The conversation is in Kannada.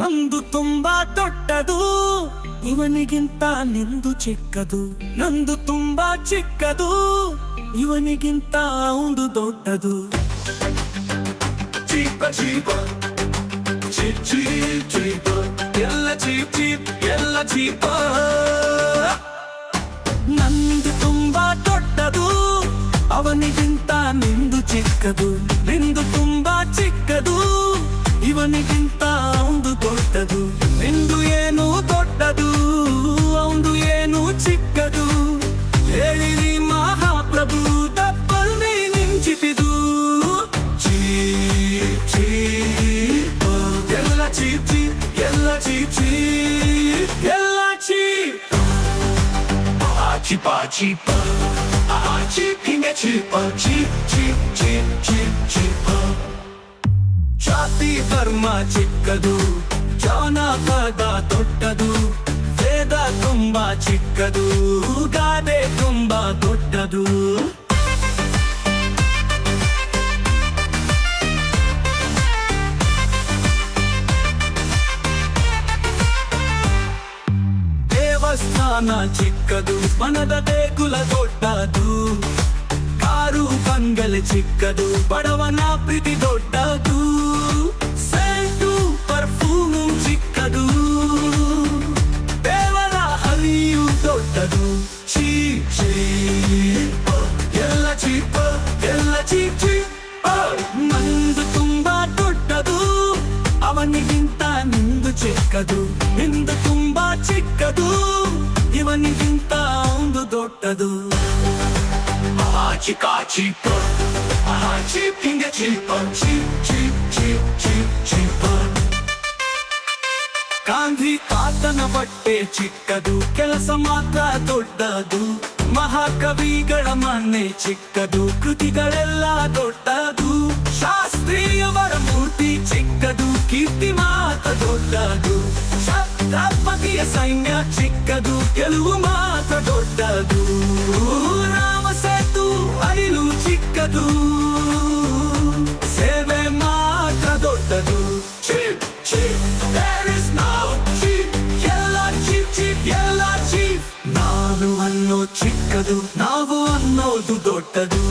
ನಂದು ತುಂಬಾ ದೊಡ್ಡದು, ಇವನಿಗಿಂತ ನಿಂದು ಚಿಕ್ಕದು. ನಂದು ತುಂಬಾ ಚಿಕ್ಕದು, ಇವನಿಗಿಂತ ಒಂದು ದೊಡ್ಡದು. ಚೀಪ ಚೀಪ ಚೀಪ್ ಚೀಪ್ ಚೀಪ, ಎಲ್ಲ ಚೀಪ್ ಚೀಪ್ ಎಲ್ಲ ಚೀಪ. ನಂದು ತುಂಬಾ ದೊಡ್ಡದು, ಅವನಿಗಿಂತ ನಿಂದು ಚಿಕ್ಕದು. ನಿಂದು ತುಂಬಾ ಚಿಕ್ಕದು, ಇವನಿಗಿಂತ ಒಂದು ದೊಡ್ಡದು. ನಿಂದು ಏನು ದೊಡ್ಡದು, ಅವಂದು ಏನು ಚಿಕ್ಕದು. ಹೇಳಿರಿ ಮಹಾಪ್ರಭು, ತಪ್ಪಲ್ಲಿ ನಿಂಚಿಪಿದು. ಚೀಪ್ ಚೀಪ್ ಎಲ್ಲ ಚೀಪ್ ಚೀಪ್ ಎಲ್ಲ ಚೀಪ್ ಚೀಪ್ ಎಲ್ಲ ಚೀಪ್. ಚೀಪ ಚೀಪ ಚೀಪ್ ಹಿಂಗೆ ಚೀಪ ಚೀಪ್ ಚೀಪ್ ಚೀಪ್ ಚೀಪ್ ಚೀಪ. ಜಾತಿ ಧರ್ಮ ಚಿಕ್ಕದು, ಜಾನಪದ ದೊಡ್ಡದು. ವೇದ ತುಂಬಾ ಚಿಕ್ಕದು, ಗಾದೆ ತುಂಬಾ ದೊಡ್ಡದು. ದೇವಸ್ಥಾನ ಚಿಕ್ಕದು, ಮನದ ದೇಗುಲ ದೊಡ್ಡದು. ಕಾರು ಬಂಗಲೆ ಚಿಕ್ಕದು, ಬಡವನ ಪ್ರೀತಿ ದೊಡ್ಡದು. ಸೆಂಟು ಪರ್ಫ್ಯೂಮು ಚಿಕ್ಕದು, ದೇವರ ಹರಿಯು ದೊಡ್ಡದು. ಚೀಪ್ ಚೀಪ್ ಎಲ್ಲ ಚೀಪ್ ಎಲ್ಲ ಚೀಪ್ ಚೀಪ್. ನಂದು ತುಂಬಾ ದೊಡ್ಡದು, ಅವನಿಗಿಂತ ನಿಂದು ಚಿಕ್ಕದು. ನಿಂದು ತುಂಬಾ ಚಿಕ್ಕದು, ಇವನಿಗಿಂತ ಒಂದು ದೊಡ್ಡದು. Chica cheaper, cheap ಹಿಂಗೆ cheaper, cheap cheap cheap cheap cheaper. Gandhi ತಾತನ ಬಟ್ಟೆ ಚಿಕ್ಕದು, ಕೆಲಸ ಮಾತ್ರ ದೊಡ್ಡದು. ಮಹಾಕವಿಗಳ ಮನೆ ಚಿಕ್ಕದು, ಕೃತಿಗಳೆಲ್ಲ ದೊಡ್ಡದು. ಶಾಸ್ತ್ರೀಯವರ ಮೂರ್ತಿ ಚಿಕ್ಕದು, ಕೀರ್ತಿ ಮಾತ್ರ ದೊಡ್ಡದು. ಛತ್ರಪತಿಯ ಸೈನ್ಯ ಚಿಕ್ಕದು, ಗೆಲುವು ಮಾತ್ರ ದೊಡ್ಡದು. ರಾಮ ಸೇತು ಅರಿಲು ಚಿಕ್ಕದು, ಸೇವೆ ಮಾತ್ರ ದೊಡ್ಡದು. Cheap cheap there is no cheap, ಎಲ್ಲ ಚೀಪ್ ಚೀಪ್ ಎಲ್ಲ ಚೀಪ್. ನಾನು ಅನ್ನೋ ಚಿಕ್ಕದು, ನಾವು ಅನ್ನೋದು ದೊಡ್ಡದು.